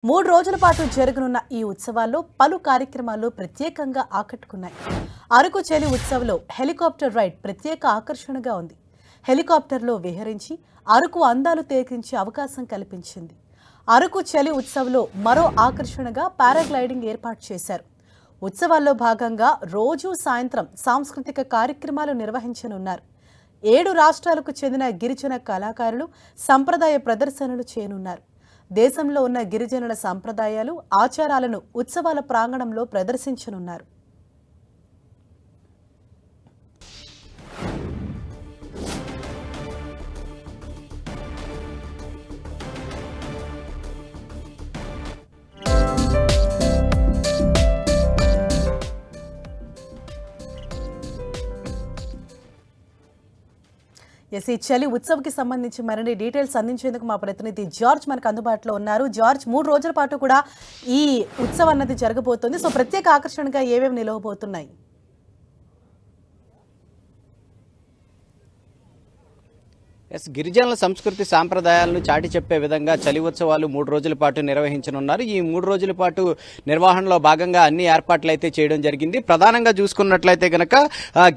3 రోజుల పాటు జరగనున్న ఈ ఉత్సవాల్లో పలు కార్యక్రమాలు ప్రత్యేకంగా ఆకట్టుకున్నాయి. అరకు చలి ఉత్సవంలో హెలికాప్టర్ రైడ్ ప్రత్యేక ఆకర్షణగా ఉంది. హెలికాప్టర్లో విహరించి అరకు అందాలు తేకించే అవకాశం కల్పించింది. అరకు చలి ఉత్సవంలో మరో ఆకర్షణగా పారాగ్లైడింగ్ ఏర్పాటు చేశారు. ఉత్సవాల్లో భాగంగా రోజూ సాయంత్రం సాంస్కృతిక కార్యక్రమాలు నిర్వహించనున్నారు. 7 రాష్ట్రాలకు చెందిన గిరిజన కళాకారులు సంప్రదాయ ప్రదర్శనలు చేయనున్నారు. దేశంలో ఉన్న గిరిజనుల సంప్రదాయాలు, ఆచారాలను ఉత్సవాల ప్రాంగణంలో ప్రదర్శించనున్నారు. ఈ చలి ఉత్సవ్కి సంబంధించి మరిన్ని డీటెయిల్స్ అందించేందుకు మా ప్రతినిధి జార్జ్ మనకు అందుబాటులో ఉన్నారు. జార్జ్, 3 రోజుల పాటు కూడా ఈ ఉత్సవం అన్నది జరగబోతోంది. సో ప్రత్యేక ఆకర్షణగా ఏమేమి నిలవబోతున్నాయి? గిరిజనుల సంస్కృతి సాంప్రదాయాలను చాటి చెప్పే విధంగా చలి ఉత్సవాలు 3 రోజుల పాటు నిర్వహించనున్నారు. ఈ 3 రోజుల పాటు నిర్వహణలో భాగంగా అన్ని ఏర్పాట్లు అయితే చేయడం జరిగింది. ప్రధానంగా చూసుకున్నట్లయితే గనక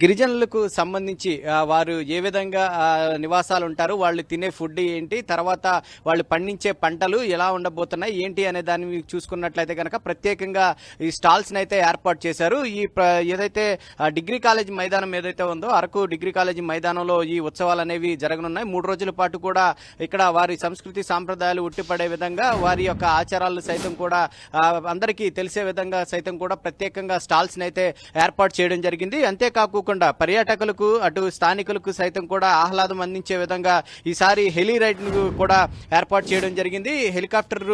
గిరిజనులకు సంబంధించి వారు ఏ విధంగా నివాసాలు ఉంటారు, వాళ్ళు తినే ఫుడ్ ఏంటి, తర్వాత వాళ్ళు పండించే పంటలు ఎలా ఉండబోతున్నాయి ఏంటి అనే దాన్ని చూసుకున్నట్లయితే గనక ప్రత్యేకంగా ఈ స్టాల్స్ అయితే ఏర్పాటు చేశారు. ఏదైతే డిగ్రీ కాలేజ్ మైదానం ఏదైతే ఉందో అరకు డిగ్రీ కాలేజ్ మైదానంలో ఈ ఉత్సవాలు అనేవి జరగనున్నాయి. 3 రోజుల పాటు కూడా ఇక్కడ వారి సంస్కృతి సాంప్రదాయాలు ఉట్టిపడే విధంగా వారి యొక్క ఆచారాలు సైతం కూడా అందరికీ తెలిసే విధంగా సైతం కూడా ప్రత్యేకంగా స్టాల్స్ అయితే ఏర్పాటు చేయడం జరిగింది. అంతేకాకుండా పర్యాటకులకు అటు స్థానికులకు సైతం కూడా ఆహ్లాదం అందించే విధంగా ఈసారి హెలీ రైడ్ ను కూడా ఏర్పాటు చేయడం జరిగింది. హెలికాప్టర్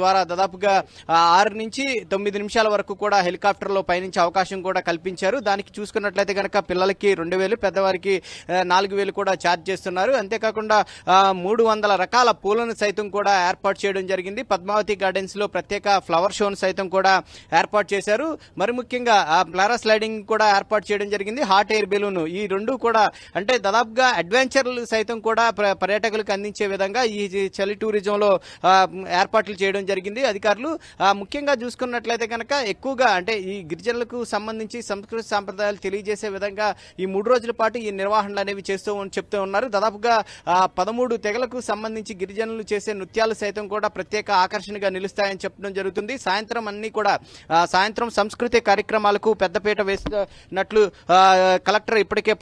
ద్వారా దాదాపుగా 6 నుంచి 9 నిమిషాల వరకు కూడా హెలికాప్టర్ లో పయనించే అవకాశం కూడా కల్పించారు. దానికి చూసుకున్నట్లయితే కనుక పిల్లలకి 2,000, పెద్దవారికి 4,000 కూడా ఛార్జ్ చేస్తున్నారు. అంతేకాకుండా 300 రకాల పూలను సైతం కూడా ఏర్పాటు చేయడం జరిగింది. పద్మావతి గార్డెన్స్ లో ప్రత్యేక ఫ్లవర్ షోను సైతం కూడా ఏర్పాటు చేశారు. మరి ముఖ్యంగా పారాస్లైడింగ్ కూడా ఏర్పాటు చేయడం జరిగింది. హాట్ ఎయిర్ బెలూన్, ఈ రెండు కూడా అంటే దాదాపుగా అడ్వెంచర్లు సైతం కూడా పర్యాటకులకు అందించే విధంగా ఈ చలి టూరిజంలో ఏర్పాట్లు చేయడం జరిగింది అధికారులు. ముఖ్యంగా చూసుకున్నట్లయితే కనుక ఎక్కువగా అంటే ఈ గిరిజనులకు సంబంధించి సంస్కృతి సాంప్రదాయాలు తెలియజేసే విధంగా ఈ 3 రోజుల పాటు ఈ నిర్వహణలు అనేవి చెప్తూ ఉన్నారు. దాదాపుగా 13 తెగలకు సంబంధించి గిరిజనులు చేసే నృత్యాలు సైతం కూడా ప్రత్యేక ఆకర్షణగా నిలుస్తాయని చెప్పడం జరుగుతుంది. సాయంత్రం అన్ని కూడా సాయంత్రం సంస్కృతి కార్యక్రమాలకు పెద్దపీట వేస్తున్నట్లు కలెక్టర్ ఇప్పటికే